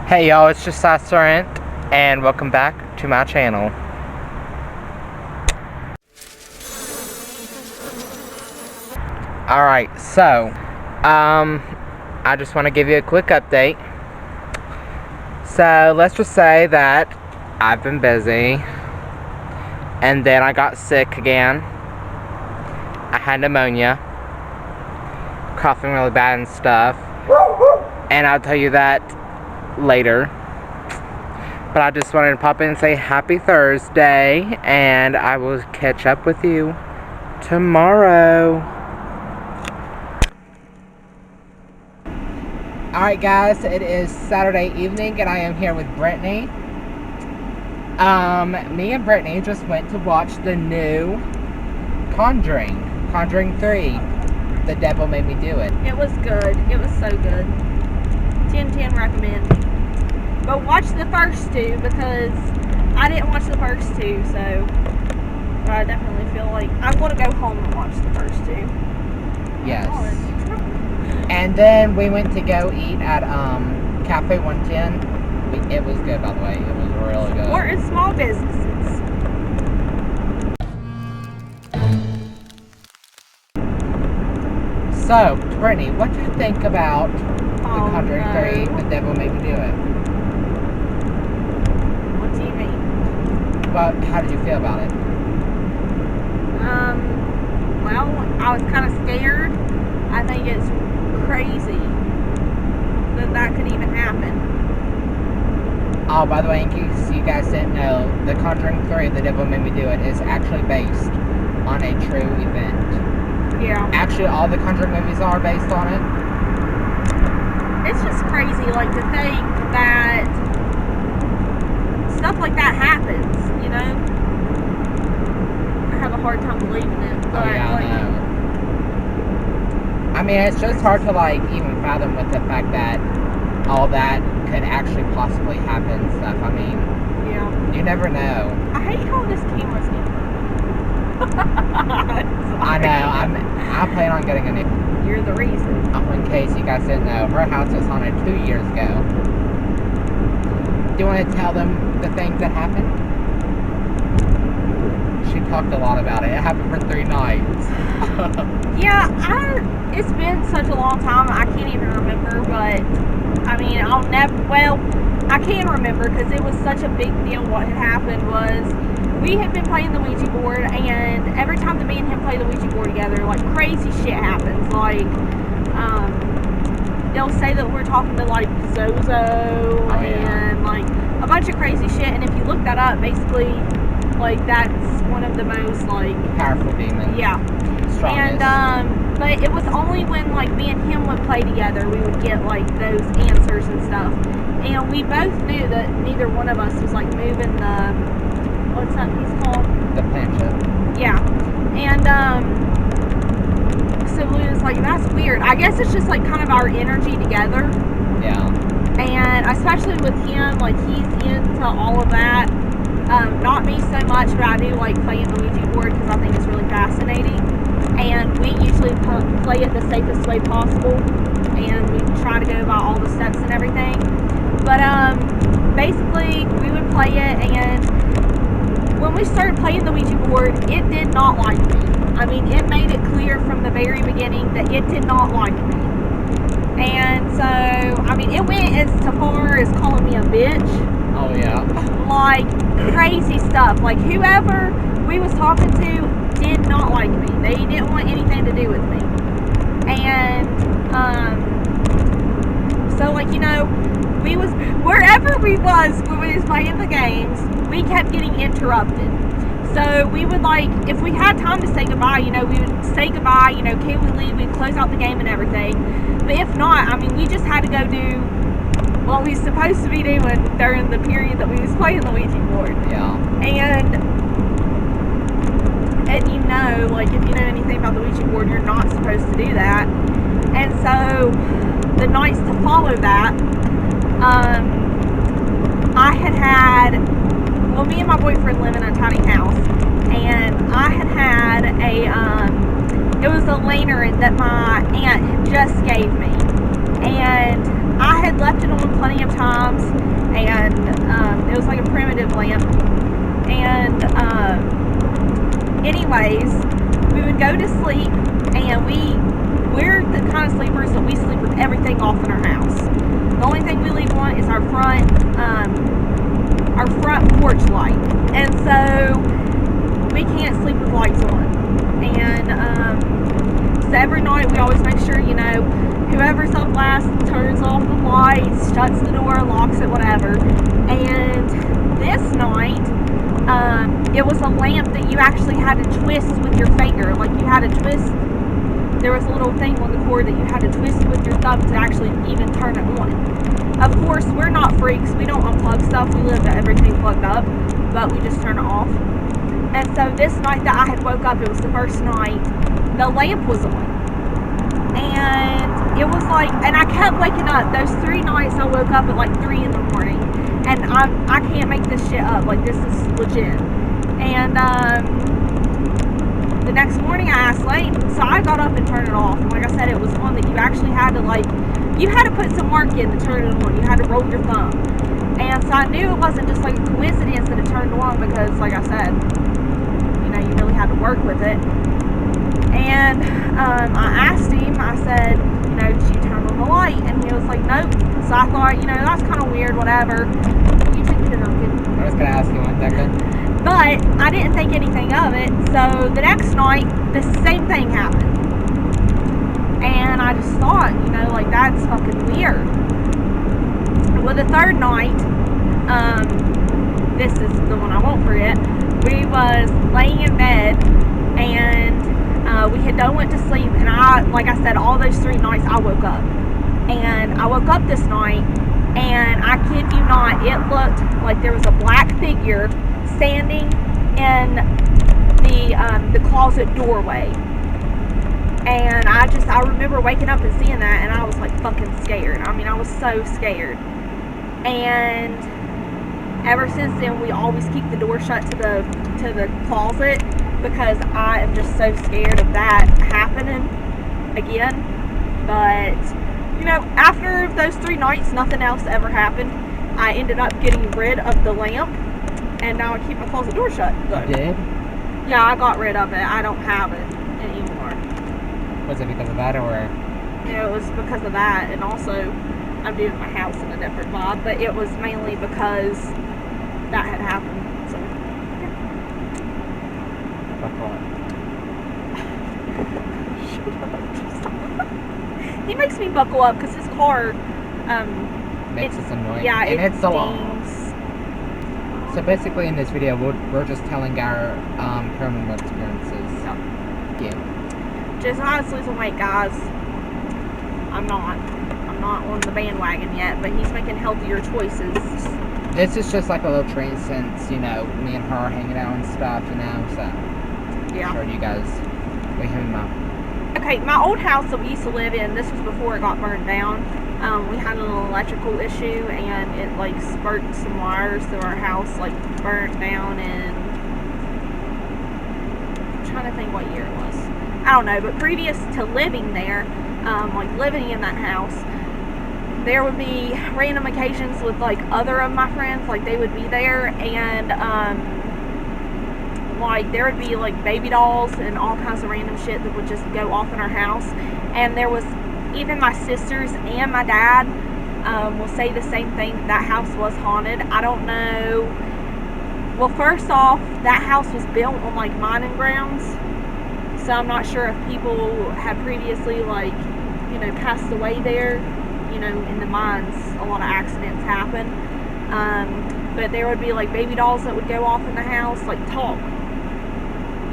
Hey y'all, it's just Rent, and welcome back to my channel. Alright, so, I just want to give you a quick update. So, let's just say that I've been busy, and then I got sick again. I had pneumonia, coughing really bad and stuff, and I'll tell you that later. But I just wanted to pop in and say happy Thursday, and I will catch up with you tomorrow. Alright guys, it is Saturday evening and I am here with Brittany. Me and Brittany just went to watch the new Conjuring 3. The Devil Made Me Do It. It was good. It was so good. 10/10 recommend. But watch the first two because I didn't watch the first two, so I definitely feel like I'm going to go home and watch the first two. Yes. And then we went to go eat at Cafe 110. It was good, by the way. It was really good. Support small businesses. So, Brittany, what do you think about The Conjuring 3, The Devil Made Me Do It? What do you mean? Well, how did you feel about it? Well, I was kind of scared. I think it's crazy that could even happen. Oh, by the way, in case you guys didn't know, The Conjuring 3, The Devil Made Me Do It is actually based on a true event. Yeah. Actually, all the Conjuring movies are based on it. It's just crazy, like, to think that stuff like that happens, you know? I have a hard time believing it. But, I know. I mean, it's just hard to, like, even fathom with the fact that all that could actually possibly happen and stuff. I mean, yeah. You never know. I hate how this camera's I know. I plan on getting a new. You're the reason. In case you guys didn't know, her house was haunted 2 years ago. Do you want to tell them the things that happened? She talked a lot about it. It happened for 3 nights. Yeah, it's been such a long time, I can't even remember, but, I mean, I can remember, because it was such a big deal. What had happened was, we had been playing the Ouija board, and every time that me and him play the Ouija board together, like, crazy shit happens, like, they'll say that we're talking to, like, Zozo, and, like, a bunch of crazy shit, and if you look that up, basically, like, that's one of the most, like, powerful demons. Yeah. Strongest. And, but it was only when, like, me and him would play together, we would get, like, those answers and stuff, and we both knew that neither one of us was, like, moving the, what's that piece called? The planchette. Yeah. And, so we was like, that's weird. I guess it's just, like, kind of our energy together. Yeah. And especially with him, like, he's into all of that. Not me so much, but I do like playing the Ouija board because I think it's really fascinating. And we usually play it the safest way possible. And we try to go by all the steps and everything. But, basically, we would play it, and when we started playing the Ouija board, it did not like me. I mean, it made it clear from the very beginning that it did not like me. And so, I mean, it went as far as calling me a bitch. Oh, yeah. Like, crazy stuff. Like, whoever we was talking to did not like me. They didn't want anything to do with me. And, so, like, you know, wherever we was when we was playing the games, we kept getting interrupted. So we would, like, if we had time to say goodbye, you know, we would say goodbye, you know, can we leave, we'd close out the game and everything. But if not, I mean, we just had to go do what we was supposed to be doing during the period that we was playing the Ouija board. Yeah. And you know, like, if you know anything about the Ouija board, you're not supposed to do that. And so, the nights to follow that, well, me and my boyfriend live in a tiny house, and I had it was a lantern that my aunt just gave me, and I had left it on plenty of times, primitive lamp. And anyways, we would go to sleep, and we're the kind of sleepers that we sleep with everything off in our house. The only thing we leave on is our front porch light, and so we can't sleep with lights on. And so every night we always make sure, you know, whoever's up last turns off the lights, shuts the door, locks it, whatever. And this night, it was a lamp that you actually had to twist with your finger. Like, you had to twist, there was a little thing on the cord that you had to twist with your thumb to actually even turn it on. Of course, we're not freaks. We don't unplug stuff. We leave everything plugged up, but we just turn it off. And so this night that I had woke up, it was the first night, the lamp was on. And it was like, and I kept waking up. Those 3 nights I woke up at like 3 in the morning. And I can't make this shit up. Like, this is legit. And the next morning I asked Lane, so I got up and turned it off. And like I said, it was one that you actually had to, like, you had to put some work in to turn it on. You had to roll your thumb. And so I knew it wasn't just like a coincidence that it turned on, because like I said, you know, you really had to work with it. And I asked him, I said, you know, did you turn on the light? And he was like, nope. So I thought, you know, that's kind of weird, whatever. You take it on. I was going to ask you one second. But I didn't think anything of it. So the next night, the same thing happened. And I just thought, you know, like, that's fucking weird. Well, the third night, this is the one I won't forget. We was laying in bed, and we had done went to sleep, and like I said, all those 3 nights I woke up. And I woke up this night, and I kid you not, it looked like there was a black figure standing in the closet doorway. And I remember waking up and seeing that, and I was like fucking scared. I mean, I was so scared. And ever since then, we always keep the door shut to the closet, because I am just so scared of that happening again. But, you know, after those 3 nights, nothing else ever happened. I ended up getting rid of the lamp, and now I keep my closet door shut. So, you did? yeah, I got rid of it. I don't have it anymore. Was it because of that, or? Yeah, it was because of that, and also I'm doing my house in a different vibe, but it was mainly because that had happened. So, Buckle up. He makes me buckle up because his car Makes us annoying. Yeah, and it's stings. So basically, in this video, we're just telling our paranormal experiences. Yeah. Josiah's losing weight, guys. I'm not on the bandwagon yet, but he's making healthier choices. This is just like a little treat, since, you know, me and her are hanging out and stuff, you know, so Yeah. I'm sure you guys will hear him out. Okay, my old house that we used to live in, this was before it got burned down. We had a little electrical issue, and it like spurted some wires, so our house like burned down in, I'm trying to think what year it was. I don't know, but previous to living there, like living in that house, there would be random occasions with like other of my friends, like they would be there, and like there would be like baby dolls and all kinds of random shit that would just go off in our house. And there was, even my sisters and my dad will say the same thing, that house was haunted. I don't know. Well, first off, that house was built on like mining grounds, so I'm not sure if people had previously, like, you know, passed away there. You know, in the mines, a lot of accidents happen. But there would be like baby dolls that would go off in the house, like talk.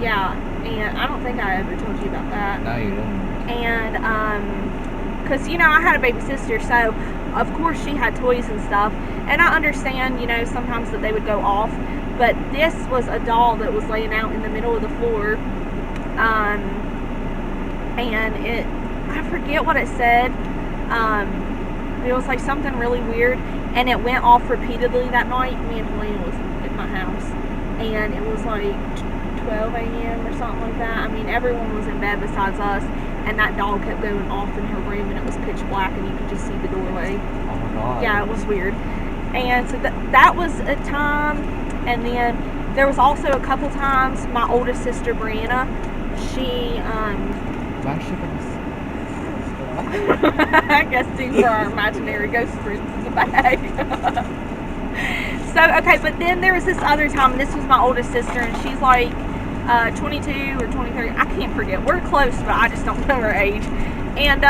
Yeah, and I don't think I ever told you about that. No, you didn't. And because, you know, I had a baby sister, so of course she had toys and stuff, and I understand, you know, sometimes that they would go off, but this was a doll that was laying out in the middle of the floor, and I forget what it said. It was like something really weird, and it went off repeatedly that night. Me and Helena was in my house, and it was like 12 a.m. or something like that. I mean, everyone was in bed besides us, and that doll kept going off in her room, and it was pitch black, and you could just see the doorway. Oh my god. Yeah, it was weird. And so that was a time. And then there was also a couple times my oldest sister Brianna, she Why is she gonna I guess too for our imaginary ghost friends in the bag. So okay, but then there was this other time, and this was my oldest sister, and she's like 22 or 23, I can't forget, we're close but I just don't know her age. And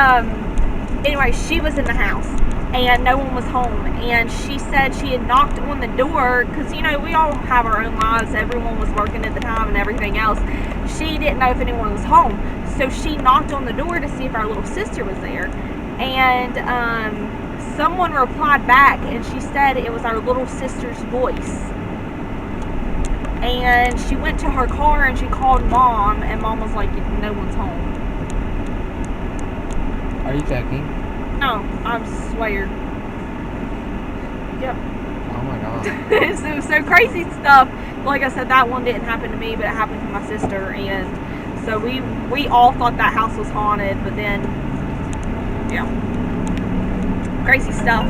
anyway, she was in the house and no one was home, and she said she had knocked on the door because, you know, we all have our own lives, everyone was working at the time and everything else. She didn't know if anyone was home, so she knocked on the door to see if our little sister was there, and someone replied back, and she said it was our little sister's voice. And she went to her car and she called Mom, and Mom was like, no one's home. Are you joking? No, I swear. Yep. Oh my god. so crazy stuff. Like I said, that one didn't happen to me, but it happened to my sister, and so we all thought that house was haunted, but then, yeah. Crazy stuff.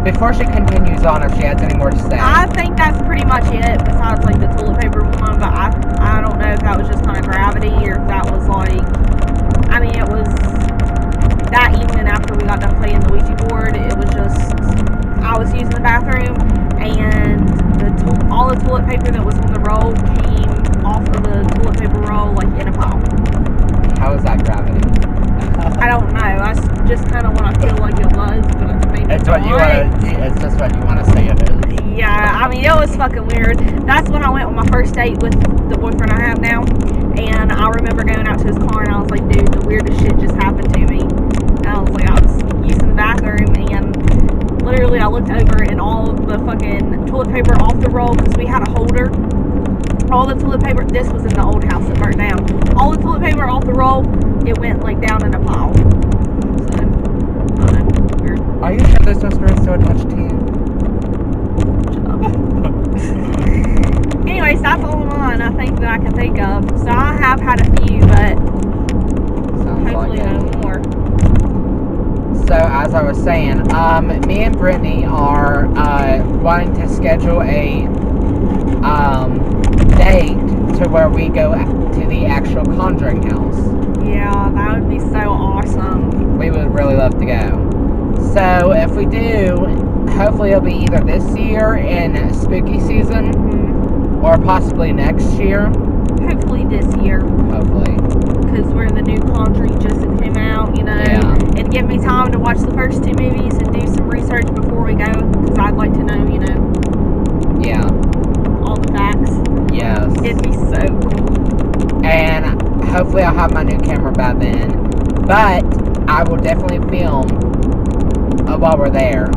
Before she continues on, if she has any more to say. I think that's pretty much it, besides like the toilet paper one, but I don't know if that was just kind of gravity, or if that was like, I mean, it was that evening after we got done playing the Ouija board, it was just, I was using the bathroom, and all the toilet paper that was on the roll came off of the toilet paper roll like in a pile. How is that gravity? I don't know. That's just kind of what I feel like it was, but maybe It's what you want to. It's just what you want to say it is. Yeah, I mean, it was fucking weird. That's when I went on my first date with the boyfriend I have now, and I remember going out to his car, and I was like, dude, the weirdest shit just happened to me. And I was like, I was using the bathroom, and literally I looked over, and all of the fucking toilet paper off the roll, because we had a holder. All the toilet paper, this was in the old house that burnt down. All the toilet paper off the roll, it went like down in a pile. So, I don't know, weird. Are you sure those spirits still attached to you? Shut up. Anyways, that's all mine I think that I can think of. So I have had a few, but Sounds hopefully like no it. more. So as I was saying, me and Brittany are wanting to schedule a date to where we go to the actual Conjuring house. Yeah, that would be so awesome. We would really love to go. So if we do, hopefully it'll be either this year in spooky season, or possibly next year. Hopefully this year. Hopefully. Because we're in the new Conjuring just that came out, you know. Yeah. It'd give me time to watch the first two movies and do some research before we go, because I'd like to know, you know, Yeah. all the facts. Yes. It'd be so cool. And hopefully I'll have my new camera by then. But I will definitely film while we're there.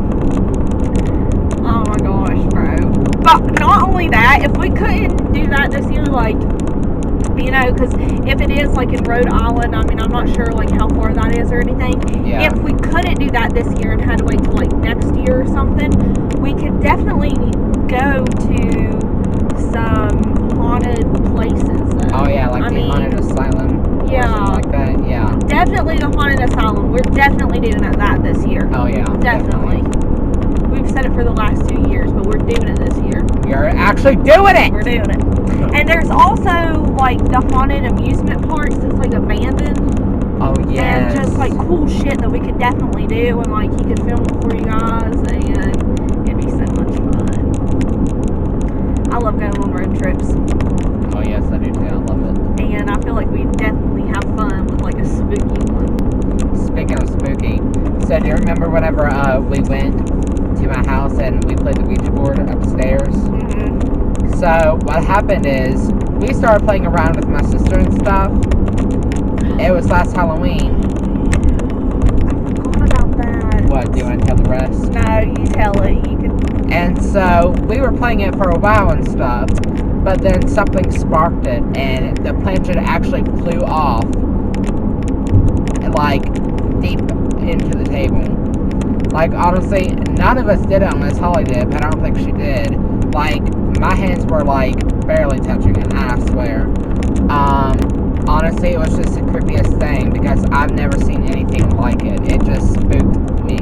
Oh my gosh, bro. But not only that, if we couldn't do that this year, like, you know, because if it is like in Rhode Island, I mean, I'm not sure like how far that is or anything. Yeah. If we couldn't do that this year and had to wait till like next year or something, we could definitely go to some haunted places. Though. Oh yeah, like the haunted asylum. Yeah. Or something like that. Yeah. Definitely the haunted asylum. We're definitely doing that this year. Oh yeah. Definitely. We've said it for the last 2 years, but we're doing it this year. You're actually doing it! We're doing it. And there's also like the haunted amusement parks that's like abandoned. Oh yes. And just like cool shit that we could definitely do, and like he could film it for you guys, and it'd be so much fun. I love going on road trips. Oh yes, I do too. I love it. And I feel like we definitely have fun with like a spooky one. Speaking of spooky, so do you remember whenever we went to my house and we played the Ouija board upstairs? Mm-hmm. So what happened is we started playing around with my sister and stuff. It was last Halloween. I forgot about that. What, do you want to tell the rest? No, you tell it. You can. And so we were playing it for a while and stuff, but then something sparked it and the planchette actually flew off, like deep into the table. Like honestly, none of us did it unless Holly did, but I don't think she did. Like my hands were like barely touching it, I swear. Honestly, it was just the creepiest thing because I've never seen anything like it. It just spooked me.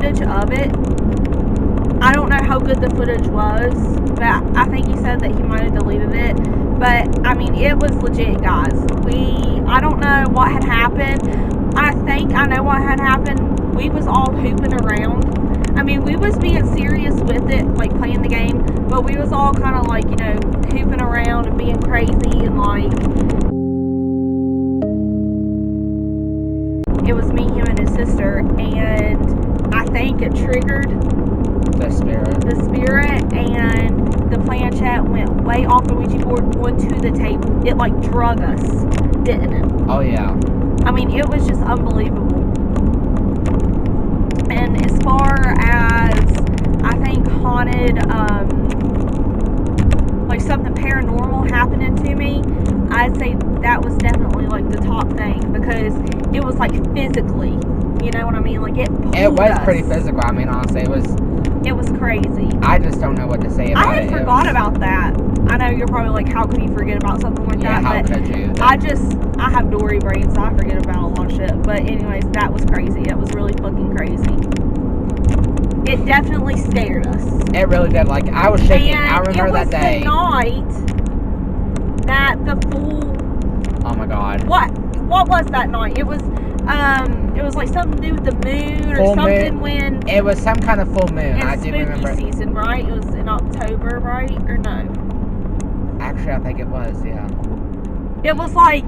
footage of it. I don't know how good the footage was, but I think he said that he might have deleted it. But, I mean, it was legit, guys. I don't know what had happened. I think I know what had happened. We was all hooping around. I mean, we was being serious with it, like playing the game, but we was all kind of like, you know, hooping around and being crazy, and like, it was me, him, and his sister, and I think it triggered the spirit, and the planchette went way off the Ouija board onto the table. It like drug us, didn't it? Oh yeah. I mean, it was just unbelievable. And as far as, I think, haunted, like something paranormal happening to me, I'd say that was definitely like the top thing, because it was like physically, you know what I mean? Like it was us. pretty physical. I mean, honestly, it was crazy. I just don't know what to say about it. I had forgot about that. I know you're probably like, how could you forget about something like that? How but could you? I have Dory brain, so I forget about a lot of shit. But anyways, that was crazy. It was really fucking crazy. It definitely scared us. It really did. Like, I was shaking. And I remember that day. It was the night that the full... Oh my god. What was that night? It was like something to do with the moon or something when... It was some kind of full moon. I do remember. Spooky season, right? It was in October, right? Or no? Actually, I think it was, yeah. It was like...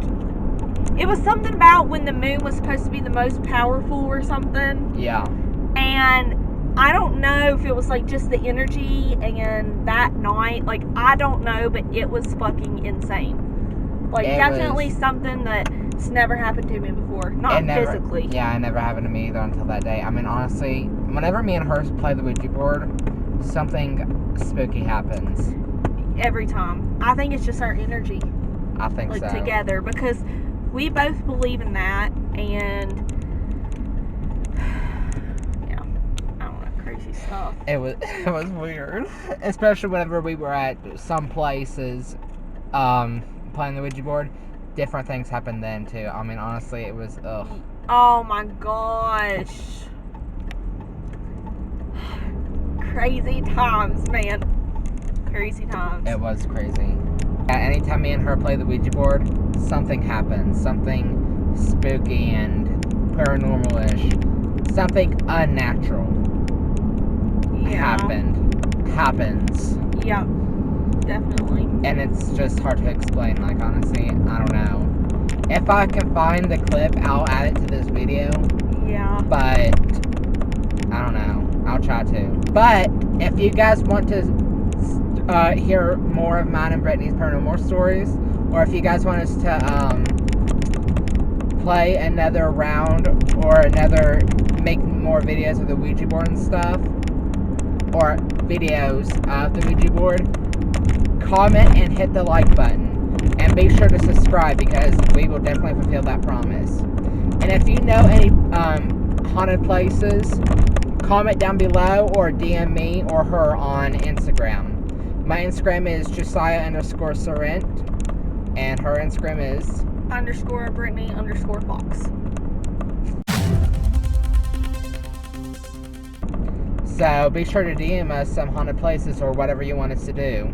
It was something about when the moon was supposed to be the most powerful or something. Yeah. And I don't know if it was like just the energy and that night. Like, I don't know, but it was fucking insane. Like, definitely something that's never happened to me before. Not physically. Yeah, it never happened to me either until that day. I mean, honestly, whenever me and her play the Ouija board, something spooky happens. Every time. I think it's just our energy. I think so. Like, together. Because we both believe in that, and yeah, I don't know, crazy stuff. It was weird, especially whenever we were at some places, playing the Ouija board. Different things happened then too. I mean, honestly, it was ugh. Oh my gosh, crazy times, man. Crazy times. It was crazy. Anytime me and her play the Ouija board, something happens. Something spooky and paranormal-ish. Something unnatural happens. Yeah, definitely. And it's just hard to explain. Like, honestly, I don't know. If I can find the clip, I'll add it to this video. Yeah. But I don't know. I'll try to. But if you guys want to hear more of mine and Brittany's paranormal stories, or if you guys want us to play another round or make more videos of the Ouija board and stuff, or videos of the Ouija board, comment and hit the like button, and be sure to subscribe, because we will definitely fulfill that promise. And if you know any haunted places, comment down below or DM me or her on Instagram. My Instagram is Josiah_Sorrent, and her Instagram is _Brittany_Fox. So be sure to DM us some haunted places or whatever you want us to do.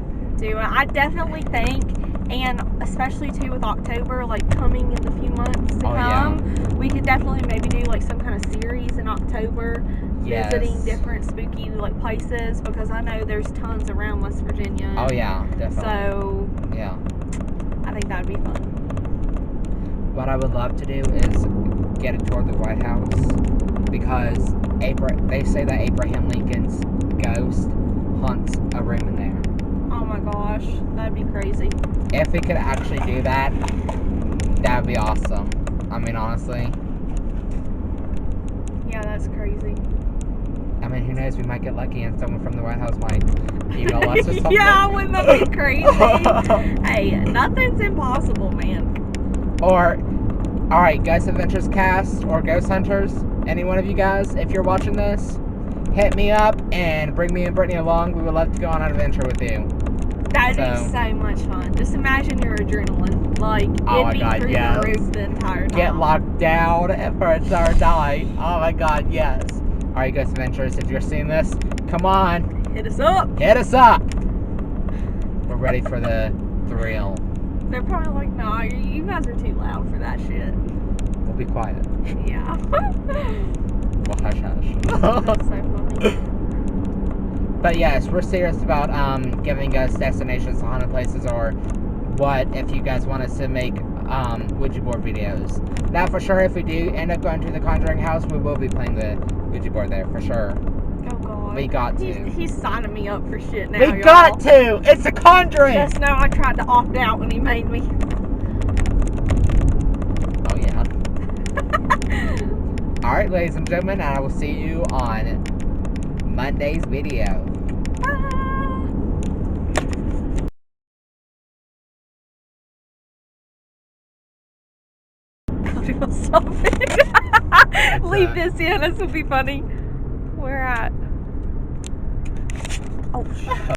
I definitely think, and especially too with October, like coming in the few months to come, we could definitely maybe do like some kind of series in October, visiting different spooky like places, because I know there's tons around West Virginia. Oh yeah, definitely. So yeah, I think that would be fun. What I would love to do is get a tour of the White House, because they say that Abraham Lincoln's ghost haunts a room in there. Oh my gosh, that'd be crazy. If we could actually do that, that'd be awesome. I mean, honestly. Yeah, that's crazy. I mean, who knows? We might get lucky and someone from the White House might email us or something. Yeah, wouldn't that be crazy? Hey, nothing's impossible, man. Or, alright, Ghost Adventures Cast or Ghost Hunters, any one of you guys, if you're watching this, hit me up and bring me and Brittany along. We would love to go on an adventure with you. That'd be so much fun. Just imagine your adrenaline. Like, it'd be through the roof the entire time. Get locked down for a third night. Oh my god, yes. Alright, Ghost Adventures, if you're seeing this, come on. Hit us up. Hit us up. We're ready for the thrill. They're probably like, nah, you guys are too loud for that shit. We'll be quiet. Yeah. Well, hush hush. That's so funny. But yes, we're serious about giving us destinations to haunted places, or what if you guys want us to make Ouija board videos. Now for sure, if we do end up going to the Conjuring house, we will be playing the Ouija board there for sure. Oh god. We got to. He's signing me up for shit now. We got to! It's a Conjuring! Just know I tried to opt out when he made me. Oh yeah. Alright, ladies and gentlemen, I will see you on Monday's video. Stop it. Leave this in. This will be funny. Where at? Oh, shit.